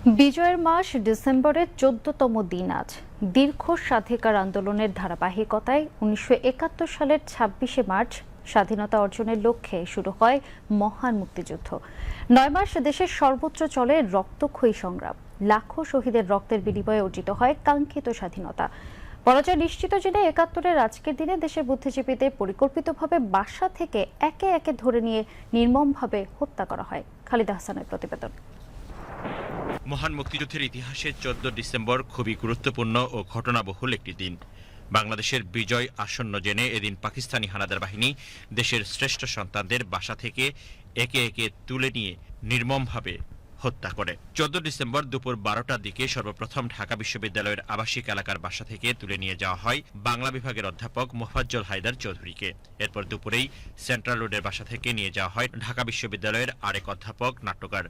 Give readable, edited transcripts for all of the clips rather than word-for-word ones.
বিজয়ের মাস ডিসেম্বরের ১৪তম দিন আজ। দীর্ঘ স্বাধিকার আন্দোলনের ধারাবাহিকতায় ১৯৭১ সালের ২৬শে মার্চ স্বাধীনতা অর্জনের লক্ষ্যে শুরু হয় মহান মুক্তিযুদ্ধ। ৯ মাস দেশের সর্বত্র চলে রক্তক্ষয়ী সংগ্রাম। লাখো শহীদের রক্তের বিনিময়ে অর্জিত হয় কাঙ্ক্ষিত স্বাধীনতা। পরাজয় নিশ্চিত জেনে ৭১-এর আজকের দিনে দেশের বুদ্ধিজীবীদের পরিকল্পিতভাবে বাসা থেকে একে একে ধরে নিয়ে নির্মমভাবে হত্যা করা হয়। খালিদা হাসানের প্রতিবেদন। মহান মুক্তিযুদ্ধের ইতিহাসে ১৪ ডিসেম্বর খুবই গুরুত্বপূর্ণ ও ঘটনাবহুল একটি দিন। বাংলাদেশের বিজয় আসন্ন জেনে এদিন পাকিস্তানি হানাদার বাহিনী দেশের শ্রেষ্ঠ সন্তানদের বাসা থেকে একে একে তুলে নিয়ে নির্মমভাবে হত্যা করে। ১৪ ডিসেম্বর দুপুর ১২টার দিকে সর্বপ্রথম ঢাকা বিশ্ববিদ্যালয়ের আবাসিক এলাকার বাসা থেকে তুলে নিয়ে যাওয়া হয় বাংলা বিভাগের অধ্যাপক মোফাজ্জল হায়দার চৌধুরীকে। এরপর দুপুরেই সেন্ট্রাল রোডের বাসা থেকে নিয়ে যাওয়া হয় ঢাকা বিশ্ববিদ্যালয়ের আরেক অধ্যাপক নাট্যকার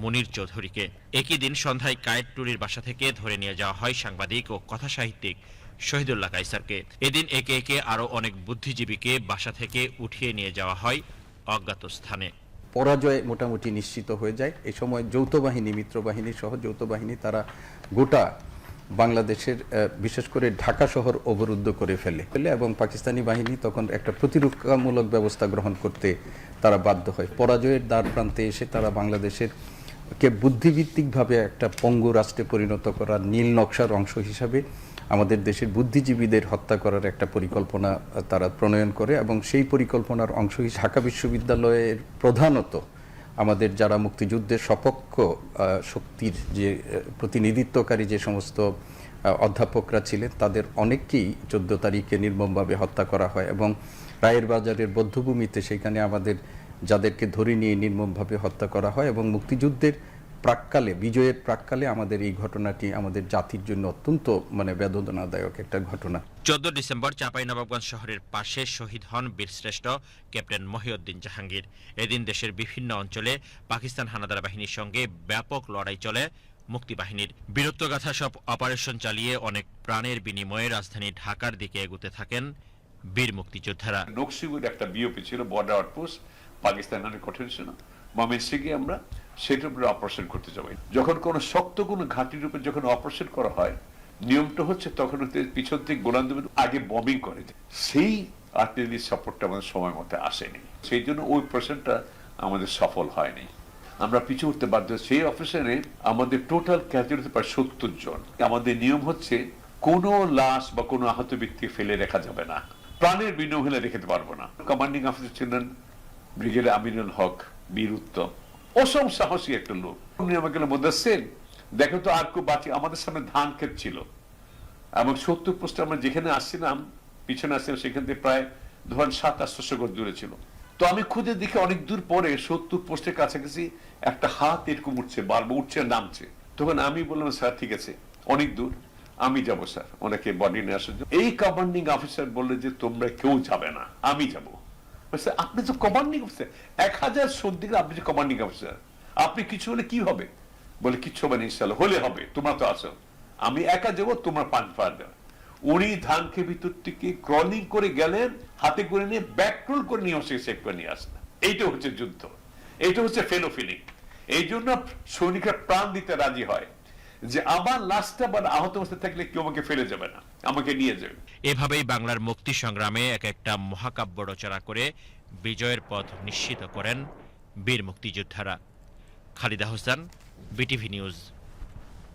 মুনীর চৌধুরীকে। একই দিন সন্ধ্যায় কায়েত টুরির বাসা থেকে ধরে নিয়ে যাওয়া হয় সাংবাদিক ও কথাসাহিত্যিক শহীদুল্লাহ কায়সারকে। এদিন একে একে আরও অনেক বুদ্ধিজীবীকে বাসা থেকে উঠিয়ে নিয়ে যাওয়া হয় অজ্ঞাত স্থানে। পরাজয় মোটামুটি নিশ্চিত হয়ে যায়। এই সময় যৌথ বাহিনী, মিত্রবাহিনী সহ যৌথ বাহিনী তারা গোটা বাংলাদেশের বিশেষ করে ঢাকা শহর অবরুদ্ধ করে ফেলে এবং পাকিস্তানি বাহিনী তখন একটা প্রতিরক্ষামূলক ব্যবস্থা গ্রহণ করতে তারা বাধ্য হয়। পরাজয়ের দ্বার প্রান্তে এসে তারা বাংলাদেশের কে বুদ্ধিভিত্তিকভাবে একটা পঙ্গু রাষ্ট্রে পরিণত করার নীল নকশার অংশ হিসাবে আমাদের দেশের বুদ্ধিজীবীদের হত্যা করার একটা পরিকল্পনা তারা প্রণয়ন করে এবং সেই পরিকল্পনার অংশ হিসেবে ঢাকা বিশ্ববিদ্যালয়ের প্রধানত আমাদের যারা মুক্তিযুদ্ধের সপক্ষ শক্তির যে প্রতিনিধিত্বকারী যে সমস্ত অধ্যাপকরা ছিলেন তাদের অনেককেই ১৪ তারিখে নির্মমভাবে হত্যা করা হয় এবং রায়ের বাজারের বধ্যভূমিতে সেখানে আমাদের যাদেরকে ধরে নিয়ে নির্মমভাবে হত্যা করা হয় এবং মুক্তিযুদ্ধের প্রাক্কালে, বিজয়ের প্রাক্কালে আমাদের এই ঘটনাটি আমাদের জাতির জন্য অত্যন্ত বেদনাদায়ক একটা ঘটনা। ১৪ ডিসেম্বর চাঁপাইনবাবগঞ্জ শহরের পাশে শহীদ হন বীরশ্রেষ্ঠ ক্যাপ্টেন মহিউদ্দিন জাহাঙ্গীর। এদিন দেশের বিভিন্ন অঞ্চলে পাকিস্তান হানাদার বাহিনীর সঙ্গে ব্যাপক লড়াই চলে মুক্তিবাহিনীর। বীরত্বগাথা সব অপারেশন চালিয়ে অনেক প্রাণের বিনিময়ে রাজধানী ঢাকার দিকে এগুতে থাকেন বীর মুক্তিযোদ্ধারা। নকশিগুর একটা বিওপি ছিল, বর্ডার আউটপোস্ট, পাকিস্তান কঠিন ছিল। ময়মনসিংহে আমরা সেটার উপরে অপারেশন করতে যাবো। যখন কোনো শক্ত কোনো ঘাঁটির উপরে যখন অপারেশন করা হয়, নিয়মটা হচ্ছে তখন পিছন থেকে গোলান দেবেন, আগে বম্বিং করে দেয়। সেই আর্টিলারি সাপোর্টটা আমাদের সময় মতো আসেনি, সেই জন্য ওই অপারেশনটা আমাদের সফল হয়নি। আমরা পিছু উঠতে বাধ্য। সেই অপারেশনে আমাদের টোটাল ক্যাজুয়ালিটি প্রায় ৭০ জন। আমাদের নিয়ম হচ্ছে কোনো লাশ বা কোনো আহত ব্যক্তি ফেলে রাখা যাবে না, প্রাণের বিনিময়ে রেখে পারবো না। কমান্ডিং অফিসার ছিলেন ব্রিগেডিয়ার আমিনুল হক, বীর উত্তম, অসম সাহসী একটা লোক। উনি আমাকে বলছেন, দেখো তো আর কেউ বাকি, আমাদের সামনে ধান ক্ষেত ছিল এবং ৭০ পোস্টে আমরা যেখানে আসছিলাম, পিছনে আসছিলাম, সেখান থেকে প্রায় ধরেন ৭00-৮০০ গজ দূরে ছিল। তো আমি খুঁজে দেখি অনেক দূর পরে ৭০ পোস্টের কাছাকাছি একটা হাত এরকম উঠছে, বারবার উঠছে নামছে। তখন আমি বললাম, স্যার ঠিক আছে, অনেক দূর, আমি যাবো স্যার, ওনাকে বডি নিয়ে আসার জন্য। এই কমান্ডিং অফিসার বললে যে তোমরা কেউ যাবে না, আমি যাবো। আপনি তো কমান্ডিং অফিসার, ১০০০ সর্দিকে আপনি যে কমান্ডিং অফিসার, আপনি কিছু হলে কি হবে? বলে কিচ্ছু হবে না, ইনশাআল্লাহ হলে হবে, তোমরা তো আসো, আমি একা যাবো, তোমরা ৫ পা দেবে। উনি ধানকে ভিতর থেকে ক্রলিং করে গেলেন, হাতে করে নিয়ে ব্যাকরোল করে নিয়ে এসে চেক করে নিয়ে আসলেন। এইটা হচ্ছে যুদ্ধ, এইটা হচ্ছে ফেলো ফিলিং। এই জন্য সৈনিকরা প্রাণ দিতে রাজি হয় যে আমার লাশটা বা আহত অবস্থায় থাকলে কেউ আমাকে ফেলে যাবে না, আমাকে নিয়ে যাবে। এভাবেই বাংলার মুক্তি সংগ্রামে এক একটা মহাকাব্য রচনা করে বিজয়ের পথ নিশ্চিত করেন বীর মুক্তিযোদ্ধারা। Khalida Hasan, BTV news.